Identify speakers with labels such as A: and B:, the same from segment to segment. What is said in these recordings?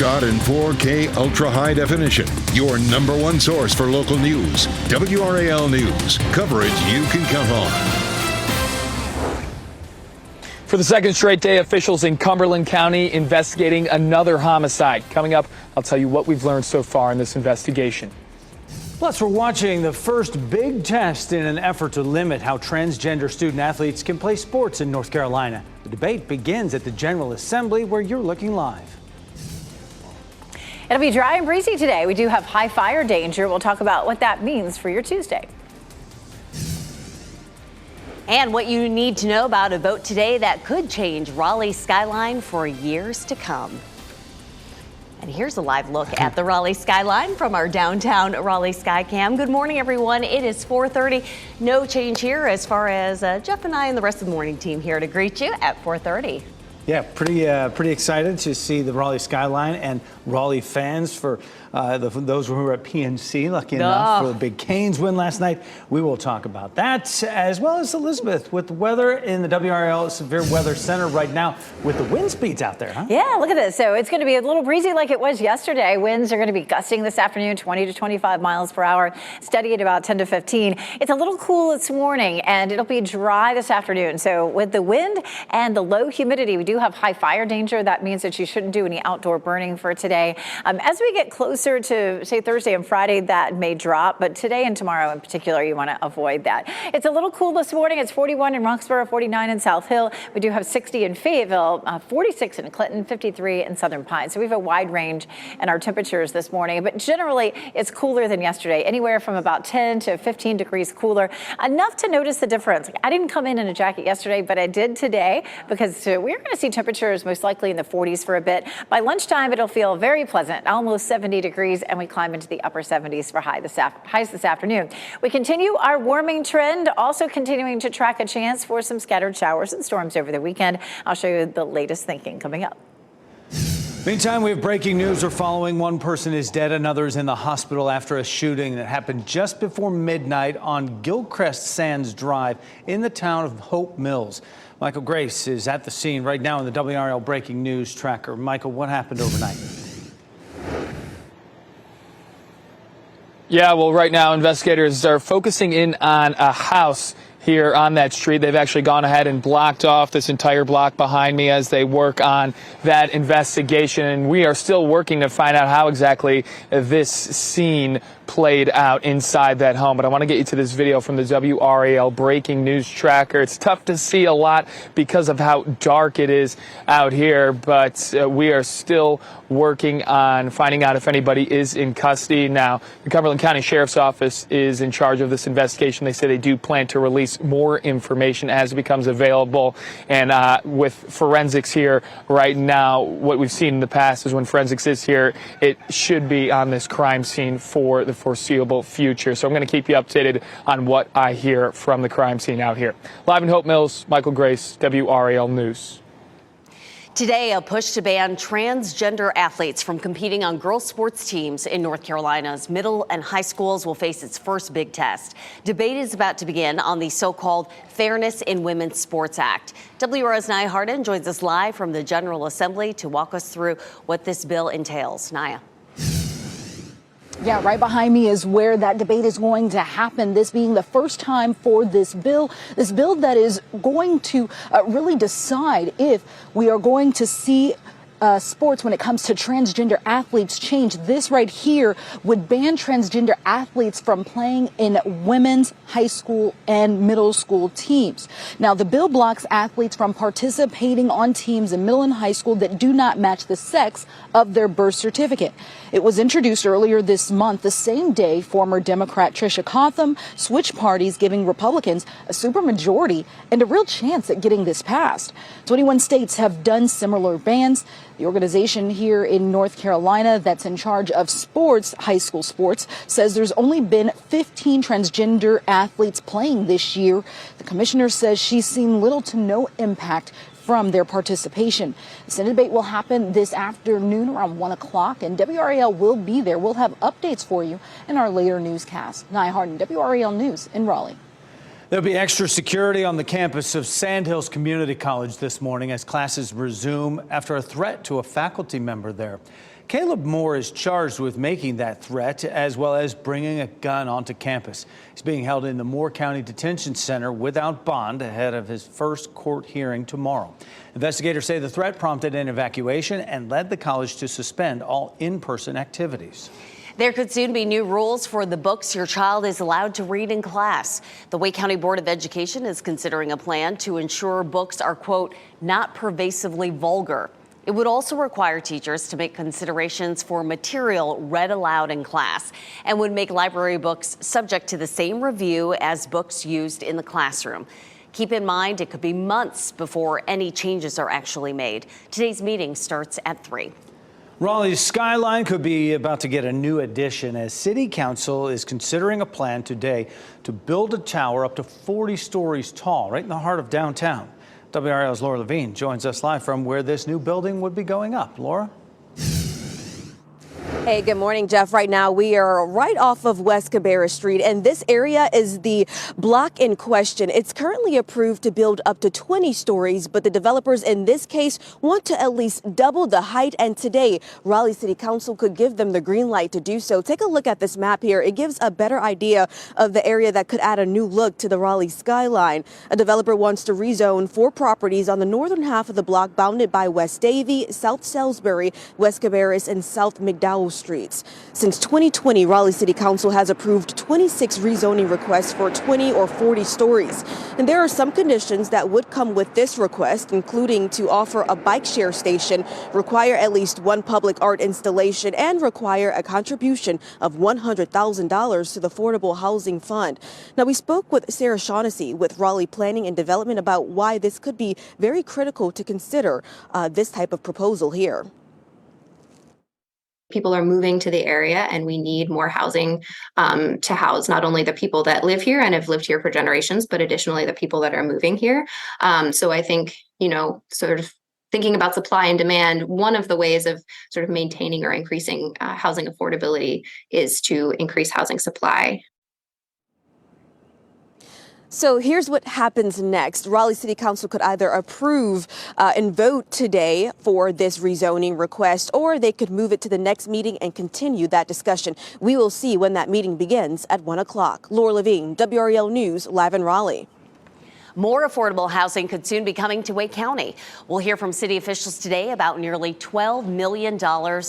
A: shot in 4K ultra high definition. Your number one source for local news. WRAL News. Coverage you can count on.
B: For the second straight day, officials in Cumberland County investigating another homicide. Coming up, I'll tell you what we've learned so far in this investigation.
C: Plus, we're watching the first big test in an effort to limit how transgender student athletes can play sports in North Carolina. The debate begins at the General Assembly, where you're looking live.
D: It'll be dry and breezy today. We do have high fire danger. We'll talk about what that means for your Tuesday.
E: And what you need to know about a vote today that could change Raleigh's skyline for years to come. And here's a live look at the Raleigh skyline from our downtown Raleigh Skycam. Good morning, everyone. It is 4:30. No change here as far as Jeff and I and the rest of the morning team here to greet you at 4:30.
C: Yeah, pretty excited to see the Raleigh skyline and Raleigh fans for those who were at PNC, lucky enough for the big Canes win last night. We will talk about that, as well as Elizabeth with the weather in the WRAL Severe Weather Center right now with the wind speeds out there, huh?
D: Yeah, look at this. So it's going to be a little breezy like it was yesterday. Winds are going to be gusting this afternoon, 20 to 25 miles per hour, steady at about 10 to 15. It's a little cool this morning, and it'll be dry this afternoon. So with the wind and the low humidity, we do have high fire danger. That means that you shouldn't do any outdoor burning for today. As we get closer to, say, Thursday and Friday, that may drop, but today and tomorrow in particular, you want to avoid that. It's a little cool this morning. It's 41 in Roxborough, 49 in South Hill. We do have 60 in Fayetteville, 46 in Clinton, 53 in Southern Pines. So we have a wide range in our temperatures this morning, but generally it's cooler than yesterday, anywhere from about 10 to 15 degrees cooler. Enough to notice the difference. I didn't come in a jacket yesterday, but I did today because we're going to see temperatures most likely in the 40s for a bit. By lunchtime, it'll feel very pleasant, almost 70 degrees, and we climb into the upper 70s for highs this afternoon. We continue our warming trend, also continuing to track a chance for some scattered showers and storms over the weekend. I'll show you the latest thinking coming up.
C: Meantime, we have breaking news. We're following. One person is dead, another is in the hospital after a shooting that happened just before midnight on Gilchrist Sands Drive in the town of Hope Mills. Michael Grace is at the scene right now in the WRAL breaking news tracker. Michael, what happened overnight?
B: Yeah, well, right now investigators are focusing in on a house here on that street. They've actually gone ahead and blocked off this entire block behind me as they work on that investigation. And we are still working to find out how exactly this scene played out inside that home. But I want to get you to this video from the WRAL breaking news tracker. It's tough to see a lot because of how dark it is out here, but we are still working on finding out if anybody is in custody. Now, the Cumberland County Sheriff's Office is in charge of this investigation. They say they do plan to release more information as it becomes available. And with forensics here right now, what we've seen in the past is when forensics is here, it should be on this crime scene for the foreseeable future. So I'm going to keep you updated on what I hear from the crime scene out here. Live in Hope Mills, Michael Grace, WRAL News.
E: Today, a push to ban transgender athletes from competing on girls' sports teams in North Carolina's middle and high schools will face its first big test. Debate is about to begin on the so-called Fairness in Women's Sports Act. WRAL's Nia Harden joins us live from the General Assembly to walk us through what this bill entails. Nia.
F: Yeah, right behind me is where that debate is going to happen, this being the first time for this bill that is going to really decide if we are going to see sports when it comes to transgender athletes change. This right here would ban transgender athletes from playing in women's high school and middle school teams. Now, the bill blocks athletes from participating on teams in middle and high school that do not match the sex of their birth certificate. It was introduced earlier this month, the same day former Democrat Tricia Cotham switched parties, giving Republicans a supermajority and a real chance at getting this passed. 21 states have done similar bans. The organization here in North Carolina that's in charge of sports, high school sports, says there's only been 15 transgender athletes playing this year. The commissioner says she's seen little to no impact from their participation. The Senate debate will happen this afternoon around 1 o'clock, and WRAL will be there. We'll have updates for you in our later newscast. Nia Harden, WRAL News in Raleigh.
C: There'll be extra security on the campus of Sandhills Community College this morning as classes resume after a threat to a faculty member there. Caleb Moore is charged with making that threat as well as bringing a gun onto campus. He's being held in the Moore County Detention Center without bond ahead of his first court hearing tomorrow. Investigators say the threat prompted an evacuation and led the college to suspend all in-person activities.
E: There could soon be new rules for the books your child is allowed to read in class. The Wake County Board of Education is considering a plan to ensure books are, quote, not pervasively vulgar. It would also require teachers to make considerations for material read aloud in class and would make library books subject to the same review as books used in the classroom. Keep in mind, it could be months before any changes are actually made. Today's meeting starts at 3.
C: Raleigh's skyline could be about to get a new addition as City Council is considering a plan today to build a tower up to 40 stories tall right in the heart of downtown. WRAL's Laura Levine joins us live from where this new building would be going up. Laura?
G: Hey, good morning, Jeff. Right now, we are right off of West Cabarrus Street, and this area is the block in question. It's currently approved to build up to 20 stories, but the developers in this case want to at least double the height, and today, Raleigh City Council could give them the green light to do so. Take a look at this map here. It gives a better idea of the area that could add a new look to the Raleigh skyline. A developer wants to rezone 4 properties on the northern half of the block bounded by West Davie, South Salisbury, West Cabarrus, and South McDowell streets. Since 2020, Raleigh City Council has approved 26 rezoning requests for 20 or 40 stories. And there are some conditions that would come with this request, including to offer a bike share station, require at least 1 public art installation, and require a contribution of $100,000 to the Affordable Housing Fund. Now, we spoke with Sarah Shaughnessy with Raleigh Planning and Development about why this could be very critical to consider this type of proposal here.
H: People are moving to the area and we need more housing to house not only the people that live here and have lived here for generations, but additionally the people that are moving here. So I think, sort of thinking about supply and demand, one of the ways of sort of maintaining or increasing housing affordability is to increase housing supply.
G: So here's what happens next. Raleigh City Council could either approve and vote today for this rezoning request, or they could move it to the next meeting and continue that discussion. We will see when that meeting begins at 1 o'clock. Laura Levine, WRAL News, live in Raleigh.
E: More affordable housing could soon be coming to Wake County. We'll hear from city officials today about nearly $12 million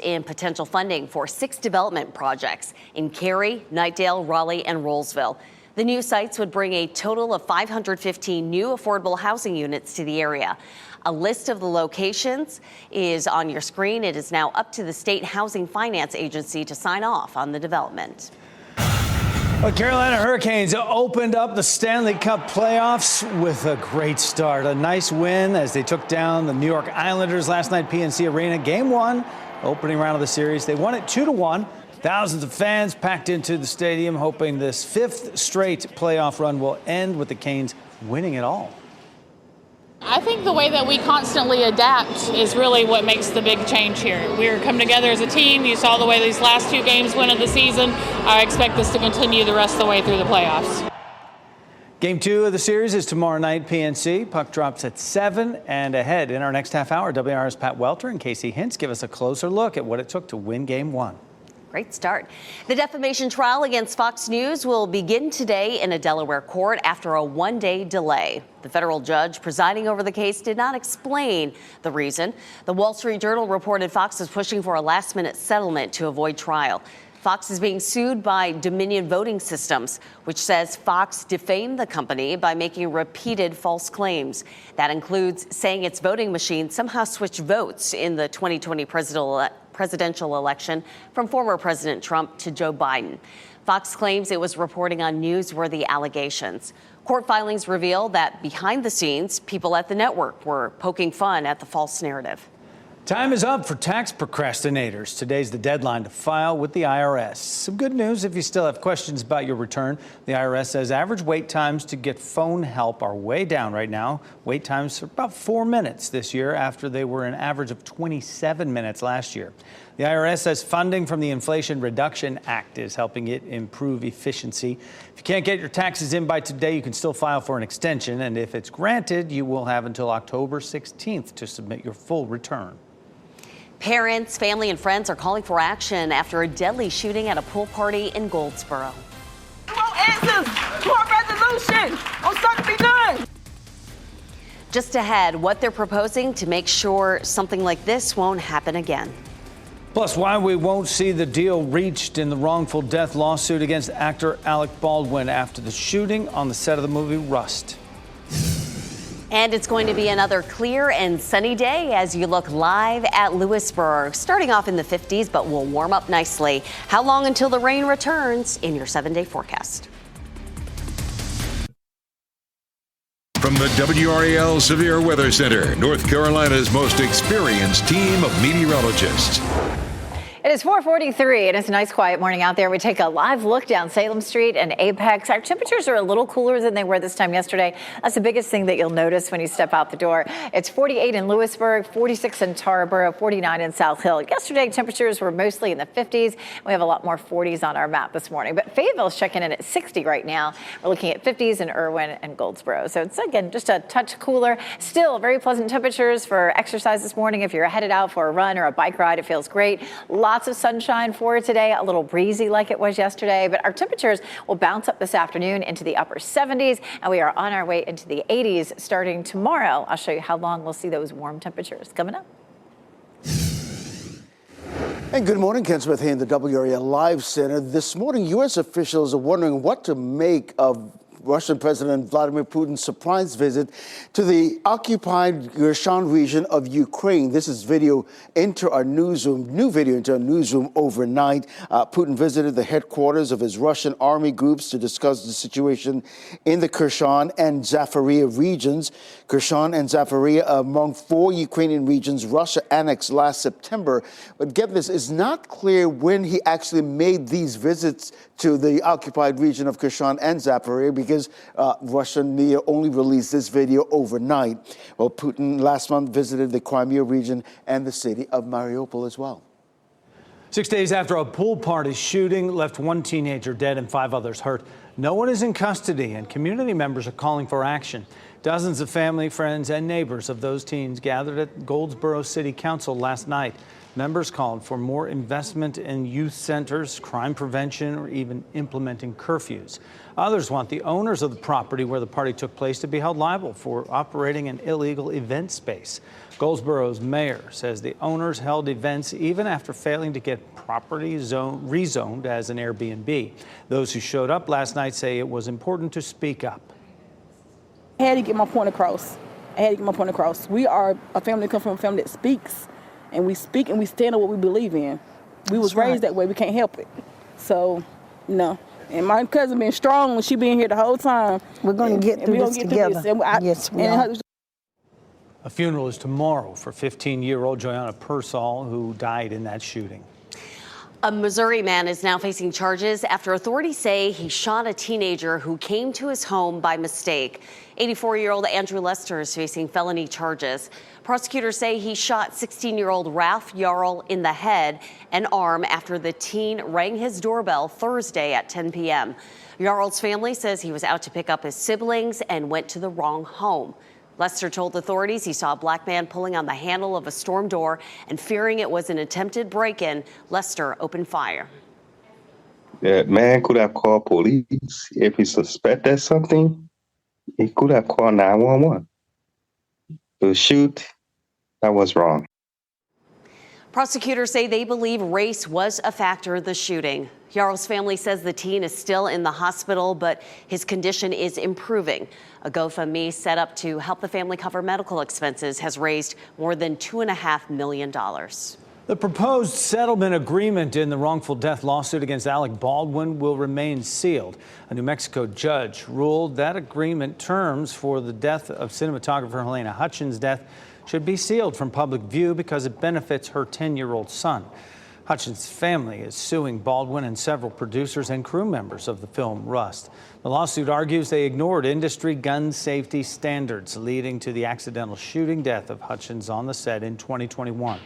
E: in potential funding for 6 development projects in Cary, Knightdale, Raleigh, and Rollsville. The new sites would bring a total of 515 new affordable housing units to the area. A list of the locations is on your screen. It is now up to the State Housing Finance Agency to sign off on the development.
C: Well, Carolina Hurricanes opened up the Stanley Cup playoffs with a great start. A nice win as they took down the New York Islanders last night, PNC Arena. Game 1, opening round of the series. They won it 2-1. Thousands of fans packed into the stadium, hoping this 5th straight playoff run will end with the Canes winning it all.
I: I think the way that we constantly adapt is really what makes the big change here. We're coming together as a team. You saw the way these last 2 games went of the season. I expect this to continue the rest of the way through the playoffs.
C: Game 2 of the series is tomorrow night, PNC. Puck drops at 7, and ahead in our next half hour, WR's Pat Welter and Casey Hintz give us a closer look at what it took to win Game 1.
E: Great start. The defamation trial against Fox News will begin today in a Delaware court after a 1-day delay. The federal judge presiding over the case did not explain the reason. The Wall Street Journal reported Fox is pushing for a last-minute settlement to avoid trial. Fox is being sued by Dominion Voting Systems, which says Fox defamed the company by making repeated false claims. That includes saying its voting machine somehow switched votes in the 2020 presidential election from former President Trump to Joe Biden. Fox claims it was reporting on newsworthy allegations. Court filings reveal that behind the scenes, people at the network were poking fun at the false narrative.
C: Time is up for tax procrastinators. Today's the deadline to file with the IRS. Some good news if you still have questions about your return. The IRS says average wait times to get phone help are way down right now. Wait times are about 4 minutes this year after they were an average of 27 minutes last year. The IRS says funding from the Inflation Reduction Act is helping it improve efficiency. If you can't get your taxes in by today, you can still file for an extension. And if it's granted, you will have until October 16th to submit your full return.
E: Parents, family, and friends are calling for action after a deadly shooting at a pool party in Goldsboro.
J: More answers, more resolution on something done.
E: Just ahead, what they're proposing to make sure something like this won't happen again.
C: Plus, why we won't see the deal reached in the wrongful death lawsuit against actor Alec Baldwin after the shooting on the set of the movie Rust.
E: And it's going to be another clear and sunny day as you look live at Lewisburg. Starting off in the 50s, but will warm up nicely. How long until the rain returns in your 7-day forecast?
A: From the WRAL Severe Weather Center, North Carolina's most experienced team of meteorologists.
D: It is 4:43 and it's a nice quiet morning out there. We take a live look down Salem Street and Apex. Our temperatures are a little cooler than they were this time yesterday. That's the biggest thing that you'll notice when you step out the door. It's 48 in Lewisburg, 46 in Tarboro, 49 in South Hill. Yesterday, temperatures were mostly in the 50s. We have a lot more 40s on our map this morning. But Fayetteville's checking in at 60 right now. We're looking at 50s in Irwin and Goldsboro. So it's, again, just a touch cooler. Still very pleasant temperatures for exercise this morning. If you're headed out for a run or a bike ride, it feels great. Lots of sunshine for today, a little breezy like it was yesterday, but our temperatures will bounce up this afternoon into the upper 70s, and we are on our way into the 80s starting tomorrow. I'll show you how long we'll see those warm temperatures coming up.
K: And good morning, Ken Smith here in the WRAL Live Center. This morning, U.S. officials are wondering what to make of Russian President Vladimir Putin's surprise visit to the occupied Kherson region of Ukraine. This is video into our newsroom, new video into our newsroom overnight. Putin visited the headquarters of his Russian army groups to discuss the situation in the Kherson and Zaporizhia regions. Kherson and Zaporizhia are among 4 Ukrainian regions Russia annexed last September. But get this, it's not clear when he actually made these visits to the occupied region of Kherson and Zaporizhia because Russian media only released this video overnight. Well, Putin last month visited the Crimea region and the city of Mariupol as well.
C: 6 days after a pool party shooting left 1 teenager dead and 5 others hurt, no one is in custody, and community members are calling for action. Dozens of family, friends, and neighbors of those teens gathered at Goldsboro City Council last night. Members called for more investment in youth centers, crime prevention, or even implementing curfews. Others want the owners of the property where the party took place to be held liable for operating an illegal event space. Goldsboro's mayor says the owners held events even after failing to get property rezoned as an Airbnb. Those who showed up last night say it was important to speak up.
L: I had to get my point across. We are a family that comes from a family that speaks, and we speak and we stand on what we believe in. We was raised that way. We can't help it. So, no. And my cousin been strong when she been here the whole time.
M: We're going to get through this together. Yes, we are.
C: A funeral is tomorrow for 15-year-old Joanna Pearsall, who died in that shooting.
E: A Missouri man is now facing charges after authorities say he shot a teenager who came to his home by mistake. 84-year-old Andrew Lester is facing felony charges. Prosecutors say he shot 16-year-old Ralph Yarl in the head and arm after the teen rang his doorbell Thursday at 10 p.m. Yarl's family says he was out to pick up his siblings and went to the wrong home. Lester told authorities he saw a black man pulling on the handle of a storm door, and fearing it was an attempted break-in, Lester opened fire.
N: That man could have called police. If he suspected something, he could have called 911. To shoot, that was wrong.
E: Prosecutors say they believe race was a factor in the shooting. Yarl's family says the teen is still in the hospital, but his condition is improving. A GoFundMe set up to help the family cover medical expenses has raised more than $2.5 million.
C: The proposed settlement agreement in the wrongful death lawsuit against Alec Baldwin will remain sealed. A New Mexico judge ruled that agreement terms for the death of cinematographer Helena Hutchins' death should be sealed from public view because it benefits her 10-year-old son. Hutchins' family is suing Baldwin and several producers and crew members of the film Rust. The lawsuit argues they ignored industry gun safety standards, leading to the accidental shooting death of Hutchins on the set in 2021.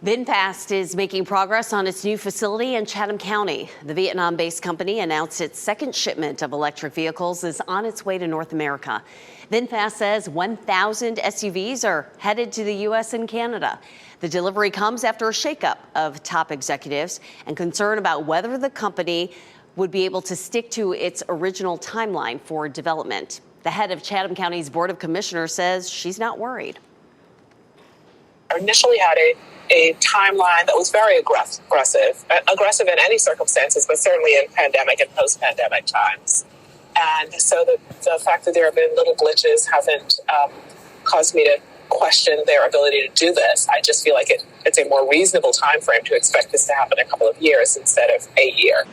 E: VinFast is making progress on its new facility in Chatham County. The Vietnam-based company announced its second shipment of electric vehicles is on its way to North America. VinFast says 1,000 SUVs are headed to the U.S. and Canada. The delivery comes after a shakeup of top executives and concern about whether the company would be able to stick to its original timeline for development. The head of Chatham County's Board of Commissioners says she's not worried.
O: Initially had a timeline that was very aggressive in any circumstances, but certainly in pandemic and post-pandemic times. And so the fact that there have been little glitches hasn't caused me to question their ability to do this. I just feel like it's a more reasonable time frame to expect this to happen in a couple of years instead of a year.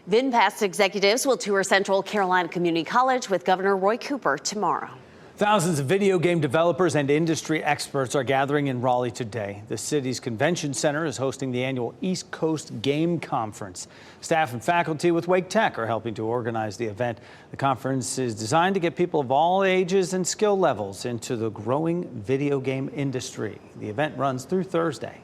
E: VinFast executives will tour Central Carolina Community College with Governor Roy Cooper tomorrow.
C: Thousands of video game developers and industry experts are gathering in Raleigh today. The city's convention center is hosting the annual East Coast Game Conference. Staff and faculty with Wake Tech are helping to organize the event. The conference is designed to get people of all ages and skill levels into the growing video game industry. The event runs through Thursday.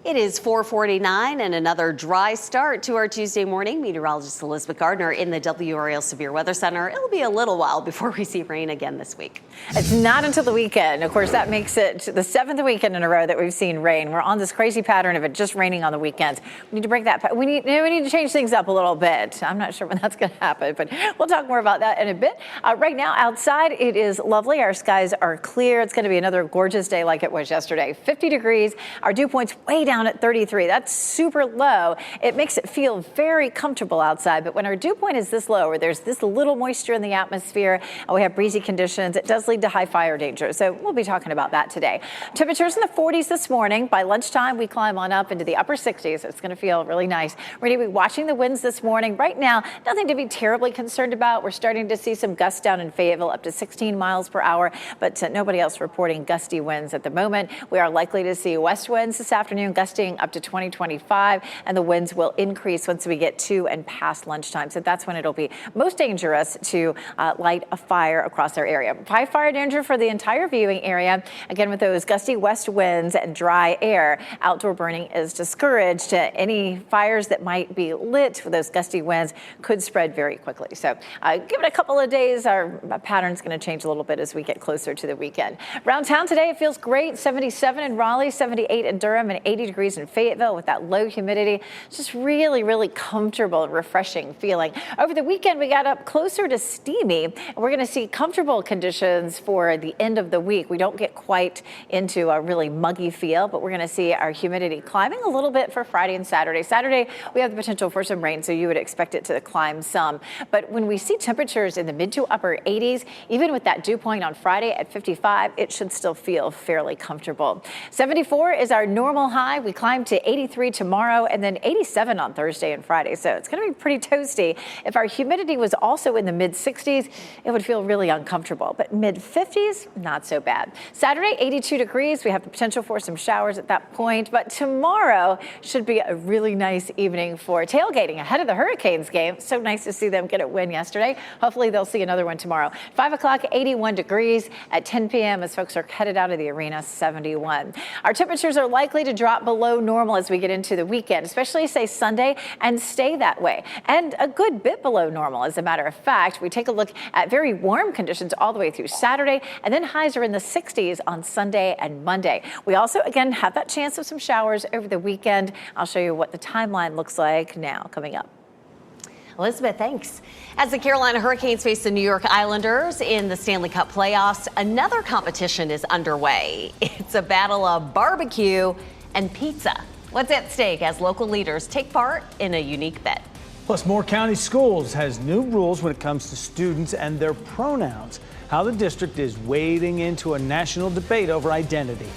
E: It is 4:49 and another dry start to our Tuesday morning. Meteorologist Elizabeth Gardner in the WRAL Severe Weather Center. It'll be a little while before we see rain again this week.
D: It's not until the weekend. Of course, that makes it the 7th weekend in a row that we've seen rain. We're on this crazy pattern of it just raining on the weekends. We need to break that. We need to change things up a little bit. I'm not sure when that's going to happen, but we'll talk more about that in a bit. Right now, outside, it is lovely. Our skies are clear. It's going to be another gorgeous day like it was yesterday. 50 degrees. Our dew point's way down at 33. That's super low. It makes it feel very comfortable outside. But when our dew point is this low, where there's this little moisture in the atmosphere, and we have breezy conditions, it does lead to high fire danger. So we'll be talking about that today. Temperatures in the 40s this morning. By lunchtime, we climb on up into the upper 60s. It's going to feel really nice. We're going to be watching the winds this morning. Right now, nothing to be terribly concerned about. We're starting to see some gusts down in Fayetteville up to 16 miles per hour, but nobody else reporting gusty winds at the moment. We are likely to see west winds this afternoon, gusting up to 20-25, and the winds will increase once we get to and past lunchtime. So that's when it'll be most dangerous to light a fire across our area. High fire danger for the entire viewing area. Again, with those gusty west winds and dry air, outdoor burning is discouraged. Any fires that might be lit with those gusty winds could spread very quickly. So give it a couple of days. Our pattern's going to change a little bit as we get closer to the weekend. Around town today, it feels great. 77 in Raleigh, 78 in Durham, and 80 degrees in Fayetteville with that low humidity. It's just really, really comfortable and refreshing feeling. Over the weekend, we got up closer to steamy, and we're going to see comfortable conditions for the end of the week. We don't get quite into a really muggy feel, but we're going to see our humidity climbing a little bit for Friday and Saturday. Saturday, we have the potential for some rain, so you would expect it to climb some. But when we see temperatures in the mid to upper 80s, even with that dew point on Friday at 55, it should still feel fairly comfortable. 74 is our normal high. We climb to 83 tomorrow and then 87 on Thursday and Friday. So it's going to be pretty toasty. If our humidity was also in the mid 60s, it would feel really uncomfortable. But mid 50s, not so bad. Saturday, 82 degrees. We have the potential for some showers at that point. But tomorrow should be a really nice evening for tailgating ahead of the Hurricanes game. So nice to see them get a win yesterday. Hopefully they'll see another one tomorrow. 5 o'clock, 81 degrees. At 10 p.m. as folks are headed out of the arena, 71. Our temperatures are likely to drop below normal as we get into the weekend, especially say Sunday, and stay that way. And a good bit below normal, as a matter of fact. We take a look at very warm conditions all the way through Saturday, and then highs are in the 60s on Sunday and Monday. We also, again, have that chance of some showers over the weekend. I'll show you what the timeline looks like now coming up.
E: Elizabeth, thanks. As the Carolina Hurricanes face the New York Islanders in the Stanley Cup playoffs, another competition is underway. It's a battle of barbecue and pizza. What's at stake as local leaders take part in a unique bet?
C: Plus, Moore County Schools has new rules when it comes to students and their pronouns. How the district is wading into a national debate over identity.